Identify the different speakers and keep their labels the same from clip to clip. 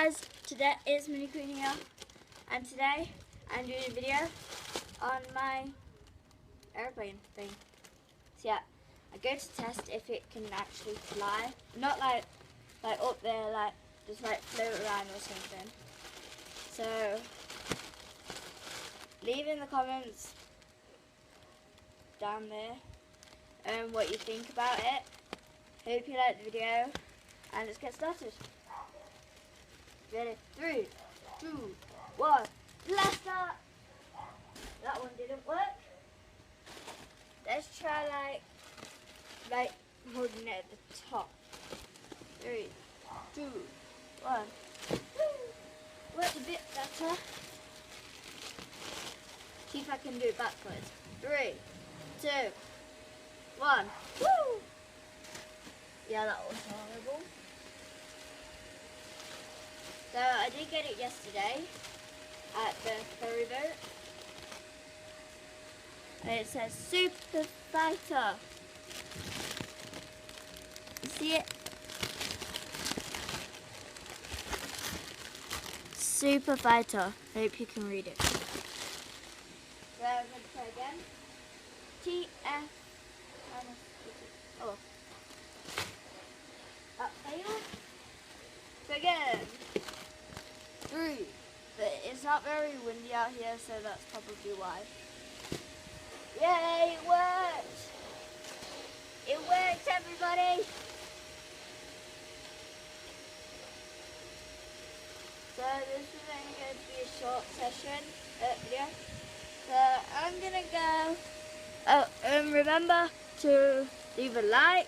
Speaker 1: guys, today is Mini Queen here, and today I'm doing a video on my airplane thing. So yeah, I go to test if it can actually fly, not like up there, like just like float around or something. So leave in the comments down there what you think about it. Hope you like the video, and let's get started. Ready? 3, 2, 1. Let's start. That one didn't work. Let's try like holding it at the top. 3, 2, 1. Worked a bit better. See if I can do it backwards. 3, 2, 1. Woo! Yeah, that was horrible. So I did get it yesterday at the ferry boat, and it says Super Fighter. You see it? Super Fighter. Hope you can read it. So I'm going to try again. TF. Oh. That failed. So again. 3, but it's not very windy out here, so that's probably why. Yay, it worked! It worked, everybody! So this is only going to be a short session, video. So I'm gonna go. Oh, remember to leave a like,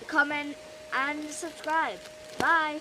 Speaker 1: a comment, and subscribe. Bye!